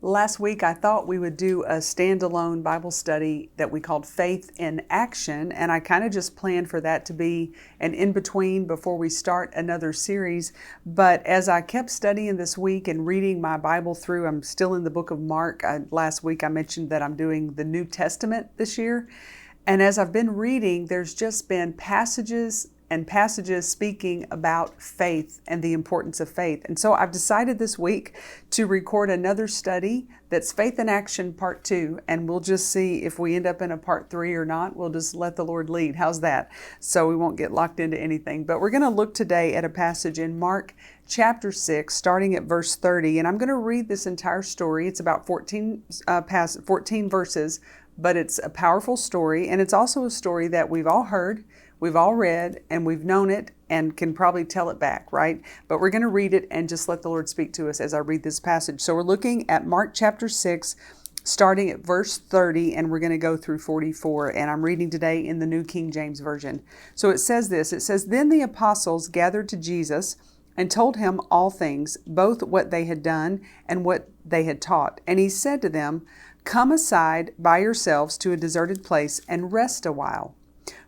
Last week, I thought we would do a standalone Bible study that we called Faith in Action, and I kind of just planned for that to be an in-between before we start another series. But as I kept studying this week and reading my Bible through, I'm still in the book of Mark. Last week, I mentioned that I'm doing the New Testament this year. And as I've been reading, there's just been passages and passages speaking about faith and the importance of faith. And so I've decided this week to record another study that's Faith in Action Part 2, and we'll just see if we end up in a Part 3 or not. We'll just let the Lord lead. How's that? So we won't get locked into anything. But we're going to look today at a passage in Mark chapter 6, starting at verse 30, and I'm going to read this entire story. It's about 14 verses, but it's a powerful story, and it's also a story that we've all heard, we've all read, and we've known it and can probably tell it back, right? But we're going to read it and just let the Lord speak to us as I read this passage. So we're looking at Mark chapter 6, starting at verse 30, and we're going to go through 44. And I'm reading today in the New King James Version. So it says this, it says, "Then the apostles gathered to Jesus and told him all things, both what they had done and what they had taught. And he said to them, 'Come aside by yourselves to a deserted place and rest a while.'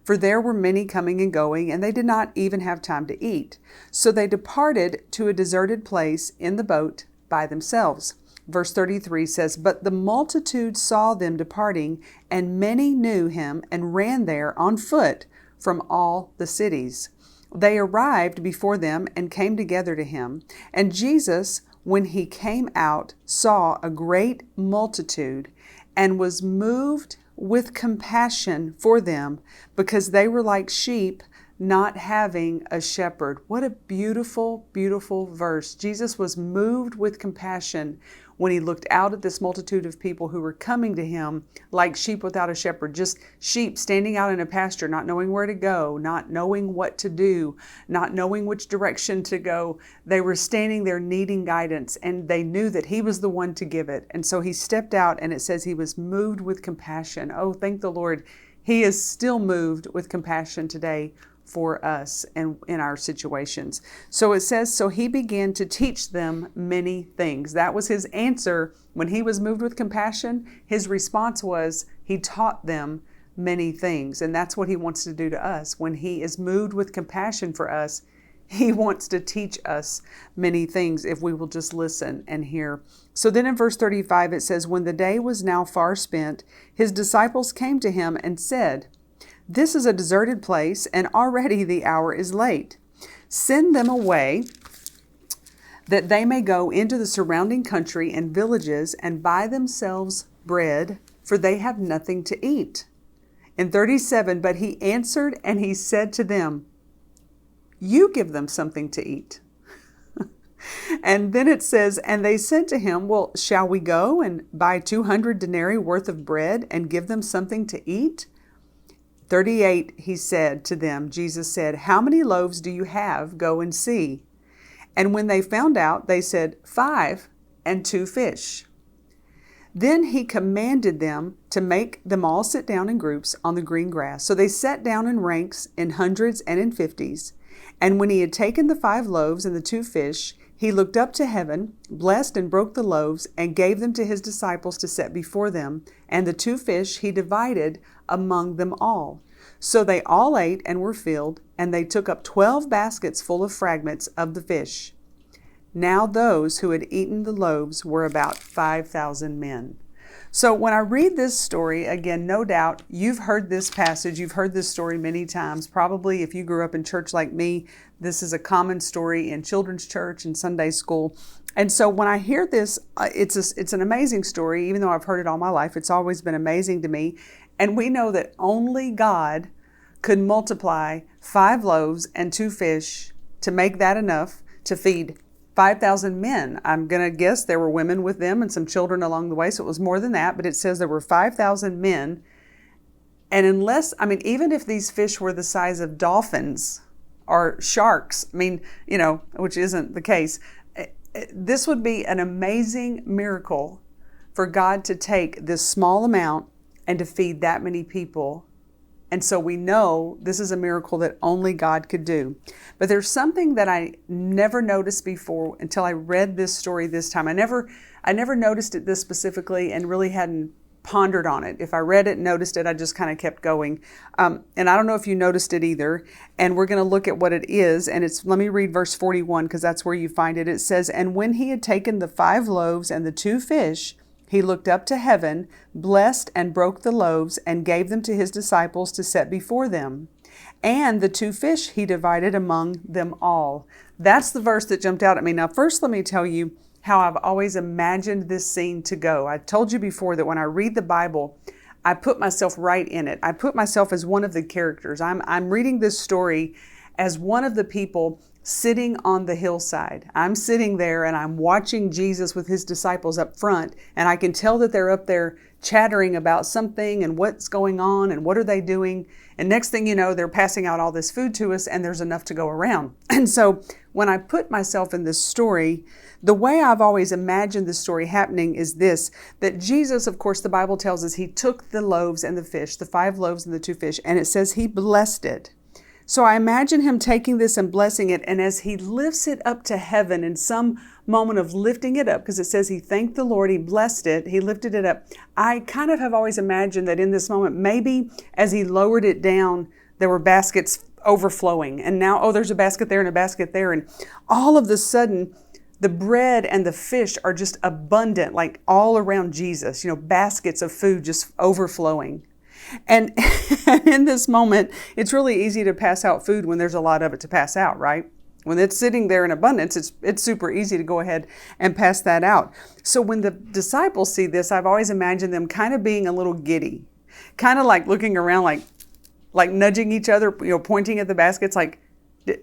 For there were many coming and going, and they did not even have time to eat. So they departed to a deserted place in the boat by themselves." Verse 33 says, "But the multitude saw them departing, and many knew him and ran there on foot from all the cities. They arrived before them and came together to him. And Jesus, when he came out, saw a great multitude and was moved with compassion for them, because they were like sheep not having a shepherd." What a beautiful, beautiful verse. Jesus was moved with compassion when he looked out at this multitude of people who were coming to him like sheep without a shepherd, just sheep standing out in a pasture, not knowing where to go, not knowing what to do, not knowing which direction to go. They were standing there needing guidance, and they knew that he was the one to give it. And so he stepped out, and it says he was moved with compassion. Oh, thank the Lord. He is still moved with compassion today for us and in our situations. So it says, so he began to teach them many things. That was his answer. When he was moved with compassion, his response was he taught them many things. And that's what he wants to do to us. When he is moved with compassion for us, he wants to teach us many things if we will just listen and hear. So then in verse 35, it says, "When the day was now far spent, his disciples came to him and said, 'This is a deserted place, and already the hour is late. Send them away that they may go into the surrounding country and villages and buy themselves bread, for they have nothing to eat.' In 37, but he answered and he said to them, 'You give them something to eat.' And then it says, and they said to him, 'Well, shall we go and buy 200 denarii worth of bread and give them something to eat?' 38, he said to them, Jesus said, 'How many loaves do you have? Go and see.' And when they found out, they said, 5 and 2 fish. Then he commanded them to make them all sit down in groups on the green grass. So they sat down in ranks, in hundreds and in 50s. And when he had taken the 5 loaves and the 2 fish, he looked up to heaven, blessed and broke the loaves, and gave them to his disciples to set before them. And the 2 fish he divided among them all. So they all ate and were filled, and they took up 12 baskets full of fragments of the fish. Now those who had eaten the loaves were about 5,000 men." So when I read this story, again, no doubt you've heard this passage, you've heard this story many times. Probably if you grew up in church like me, this is a common story in children's church and Sunday school. And so when I hear this, it's an amazing story. Even though I've heard it all my life, it's always been amazing to me. And we know that only God could multiply 5 loaves and 2 fish to make that enough to feed 5,000 men. I'm going to guess there were women with them and some children along the way, so it was more than that, but it says there were 5,000 men. And even if these fish were the size of dolphins or sharks, which isn't the case, this would be an amazing miracle for God to take this small amount and to feed that many people And so we know this is a miracle that only God could do. But there's something that I never noticed before until I read this story this time. I never noticed it this specifically and really hadn't pondered on it. If I read it and noticed it, I just kind of kept going. And I don't know if you noticed it either. And we're going to look at what it is. And let me read verse 41 because that's where you find it. It says, "And when he had taken the 5 loaves and the 2 fish, he looked up to heaven, blessed and broke the loaves and gave them to his disciples to set before them. And the 2 fish he divided among them all." That's the verse that jumped out at me. Now, first, let me tell you how I've always imagined this scene to go. I told you before that when I read the Bible, I put myself right in it. I put myself as one of the characters. I'm reading this story as one of the people sitting on the hillside. I'm sitting there and I'm watching Jesus with his disciples up front, and I can tell that they're up there chattering about something and what's going on and what are they doing. And next thing you know, they're passing out all this food to us and there's enough to go around. And so when I put myself in this story, the way I've always imagined the story happening is this, that Jesus, of course, the Bible tells us he took the loaves and the fish, the 5 loaves and the 2 fish, and it says he blessed it. So I imagine him taking this and blessing it, and as he lifts it up to heaven in some moment of lifting it up, because it says he thanked the Lord, he blessed it, he lifted it up. I kind of have always imagined that in this moment, maybe as he lowered it down, there were baskets overflowing, and now, oh, there's a basket there and a basket there, and all of a sudden, the bread and the fish are just abundant, like all around Jesus, baskets of food just overflowing. And in this moment, it's really easy to pass out food when there's a lot of it to pass out, right? When it's sitting there in abundance, it's super easy to go ahead and pass that out. So when the disciples see this, I've always imagined them kind of being a little giddy, kind of like looking around, like nudging each other, pointing at the baskets, like,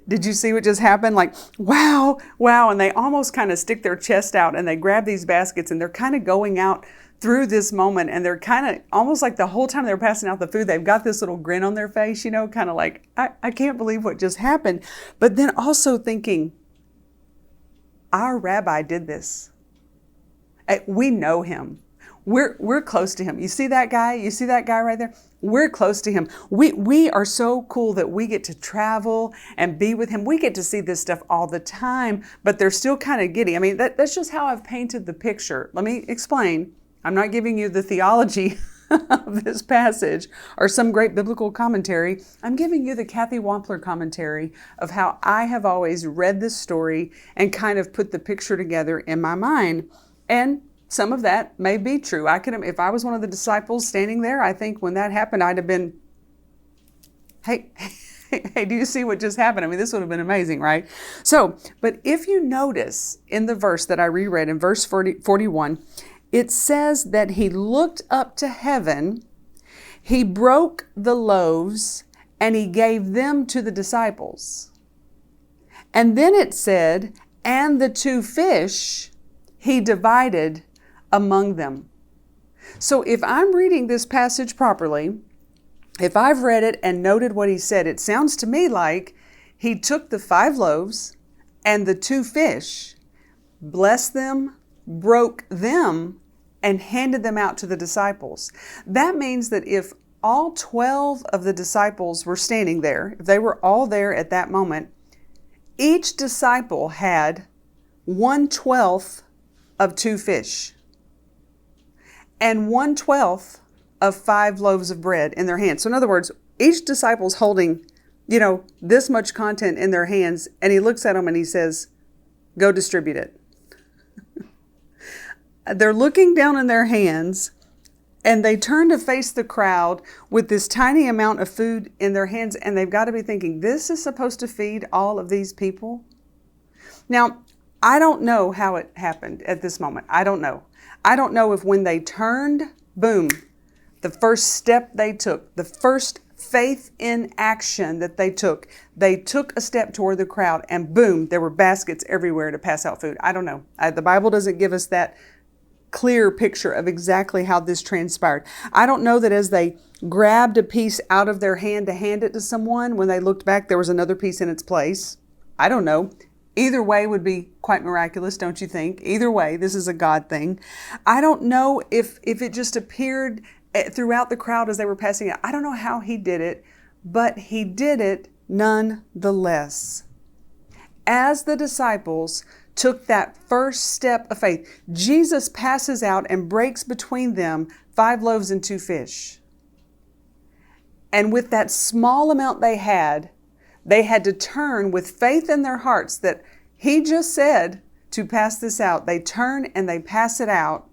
did you see what just happened? Like, wow. And they almost kind of stick their chest out and they grab these baskets and they're kind of going out through this moment, and they're kind of almost like the whole time they're passing out the food, they've got this little grin on their face, kind of like, I can't believe what just happened. But then also thinking, our rabbi did this. We know him. We're close to him. You see that guy? You see that guy right there? We're close to him. We are so cool that we get to travel and be with him. We get to see this stuff all the time, but they're still kind of giddy. I mean, that's just how I've painted the picture. Let me explain. I'm not giving you the theology of this passage or some great biblical commentary. I'm giving you the Kathy Wampler commentary of how I have always read this story and kind of put the picture together in my mind. And some of that may be true. If I was one of the disciples standing there, I think when that happened, I'd have been, hey, do you see what just happened? I mean, this would have been amazing, right? So, but if you notice in the verse that I reread in verse 41, it says that he looked up to heaven, he broke the loaves, and he gave them to the disciples. And then it said, and the 2 fish he divided among them. So if I'm reading this passage properly, if I've read it and noted what he said, it sounds to me like he took the 5 loaves and the 2 fish, blessed them, broke them, and handed them out to the disciples. That means that if all 12 of the disciples were standing there, if they were all there at that moment, each disciple had 1/12 of 2 fish and 1/12 of 5 loaves of bread in their hands. So in other words, each disciple's holding, this much content in their hands, and he looks at them and he says, go distribute it. They're looking down in their hands and they turn to face the crowd with this tiny amount of food in their hands, and they've got to be thinking, this is supposed to feed all of these people? Now, I don't know how it happened at this moment. I don't know. I don't know if when they turned, boom, the first step they took, the first faith in action that they took a step toward the crowd and boom, there were baskets everywhere to pass out food. I don't know. The Bible doesn't give us that clear picture of exactly how this transpired. I don't know that as they grabbed a piece out of their hand to hand it to someone, when they looked back, there was another piece in its place. I don't know. Either way would be quite miraculous, don't you think? Either way, this is a God thing. I don't know if it just appeared throughout the crowd as they were passing out. I don't know how he did it, but he did it nonetheless. As the disciples took that first step of faith, Jesus passes out and breaks between them 5 loaves and 2 fish. And with that small amount they had to turn with faith in their hearts that he just said to pass this out. They turn and they pass it out.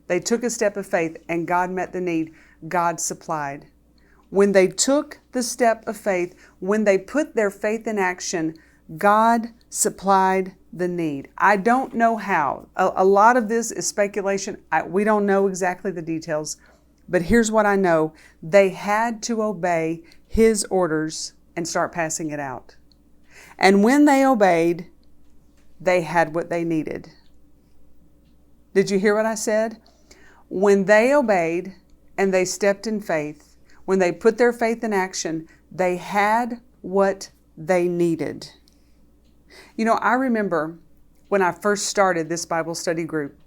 They took a step of faith and God met the need. God supplied. When they took the step of faith, when they put their faith in action, God supplied the need. I don't know how. A lot of this is speculation. We don't know exactly the details. But here's what I know. They had to obey his orders and start passing it out. And when they obeyed, they had what they needed. Did you hear what I said? When they obeyed and they stepped in faith, when they put their faith in action, they had what they needed. You know, I remember when I first started this Bible study group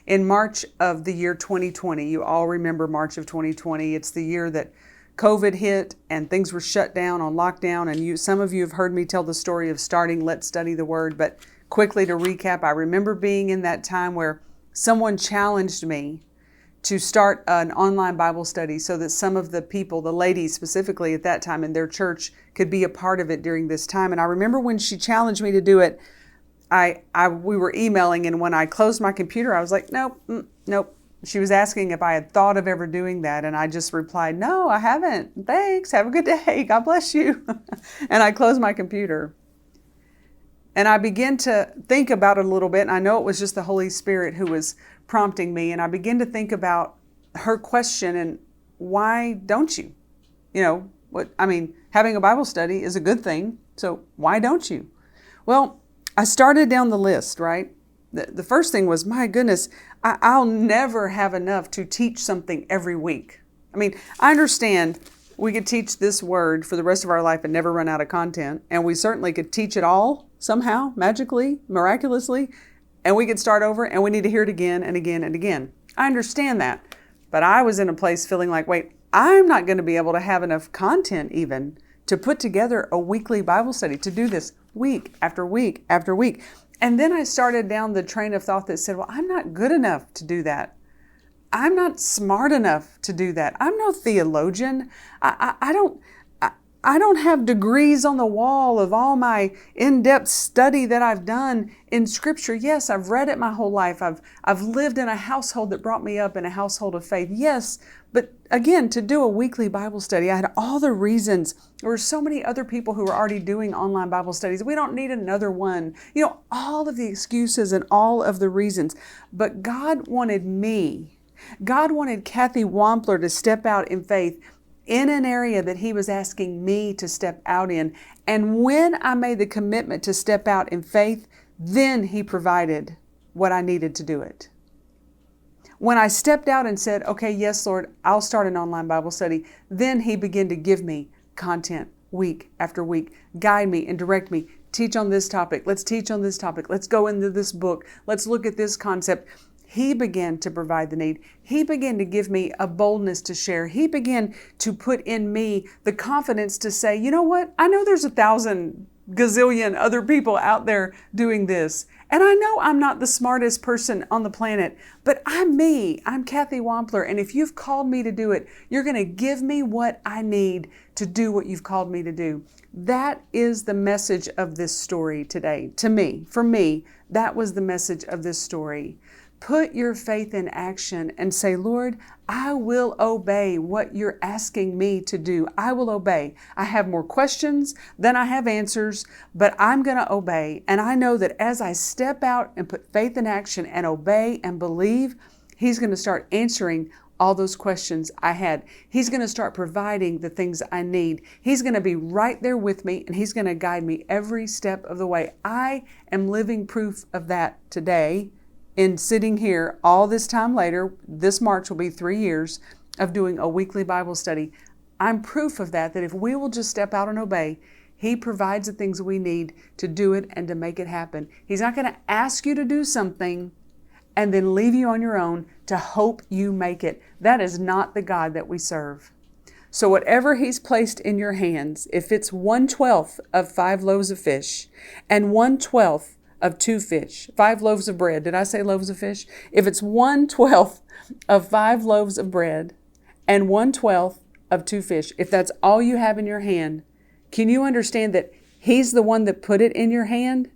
in March of the year 2020. You all remember March of 2020. It's the year that COVID hit and things were shut down on lockdown. And some of you have heard me tell the story of starting Let's Study the Word. But quickly to recap, I remember being in that time where someone challenged me to start an online Bible study so that some of the people, the ladies specifically at that time in their church, could be a part of it during this time. And I remember when she challenged me to do it, we were emailing, and when I closed my computer, I was like, nope. She was asking if I had thought of ever doing that, and I just replied, no, I haven't. Thanks. Have a good day. God bless you. And I closed my computer. And I began to think about it a little bit, and I know it was just the Holy Spirit who was prompting me, and I began to think about her question and why don't you? Having a Bible study is a good thing, so why don't you? Well, I started down the list, right? The first thing was, my goodness, I'll never have enough to teach something every week. I mean, I understand we could teach this word for the rest of our life and never run out of content, and we certainly could teach it all somehow, magically, miraculously, and we could start over and we need to hear it again and again and again. I understand that, but I was in a place feeling like, wait, I'm not going to be able to have enough content even to put together a weekly Bible study, to do this week after week after week. And then I started down the train of thought that said, well, I'm not good enough to do that. I'm not smart enough to do that. I'm no theologian. I don't have degrees on the wall of all my in-depth study that I've done in Scripture. Yes, I've read it my whole life. I've lived in a household that brought me up in a household of faith. Yes, but again, to do a weekly Bible study, I had all the reasons. There were so many other people who were already doing online Bible studies. We don't need another one. All of the excuses and all of the reasons. But God wanted me. God wanted Kathy Wampler to step out in faith in an area that he was asking me to step out in. And when I made the commitment to step out in faith, then he provided what I needed to do it. When I stepped out and said, okay, yes, Lord, I'll start an online Bible study, then he began to give me content week after week, guide me and direct me. Teach on this topic. Let's teach on this topic. Let's go into this book. Let's look at this concept. He began to provide the need. He began to give me a boldness to share. He began to put in me the confidence to say, you know what? I know there's 1,000 gazillion other people out there doing this. And I know I'm not the smartest person on the planet, but I'm me. I'm Kathy Wampler. And if you've called me to do it, you're going to give me what I need to do what you've called me to do. That is the message of this story today. To me, for me, that was the message of this story. Put your faith in action and say, Lord, I will obey what you're asking me to do. I will obey. I have more questions than I have answers, but I'm going to obey. And I know that as I step out and put faith in action and obey and believe, he's going to start answering all those questions I had. He's going to start providing the things I need. He's going to be right there with me, and he's going to guide me every step of the way. I am living proof of that today. In sitting here all this time later, this March will be 3 years of doing a weekly Bible study. I'm proof of that if we will just step out and obey, he provides the things we need to do it and to make it happen. He's not going to ask you to do something and then leave you on your own to hope you make it. That is not the God that we serve. So whatever He's placed in your hands, if it's 1/12 of 5 loaves of fish and 1/12 of 2 fish, 5 loaves of bread. Did I say loaves of fish? If it's 1/12 of 5 loaves of bread and 1/12 of 2 fish, if that's all you have in your hand, can you understand that He's the one that put it in your hand?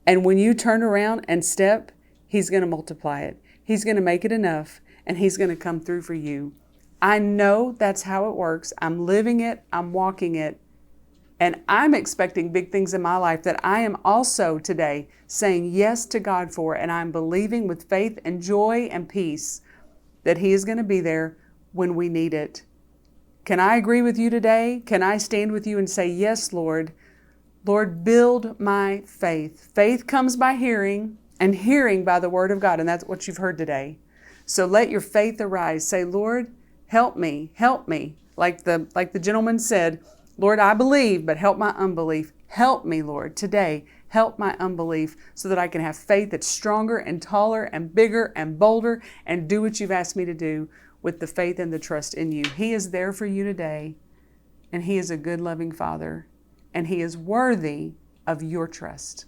And when you turn around and step, He's going to multiply it. He's going to make it enough, and He's going to come through for you. I know that's how it works. I'm living it. I'm walking it. And I'm expecting big things in my life that I am also today saying yes to God for. And I'm believing with faith and joy and peace that He is going to be there when we need it. Can I agree with you today? Can I stand with you and say, yes, Lord? Lord, build my faith. Faith comes by hearing, and hearing by the word of God. And that's what you've heard today. So let your faith arise. Say, Lord, help me, help me. Like the gentleman said, Lord, I believe, but help my unbelief. Help me, Lord, today. Help my unbelief so that I can have faith that's stronger and taller and bigger and bolder and do what you've asked me to do with the faith and the trust in you. He is there for you today, and He is a good, loving Father, and He is worthy of your trust.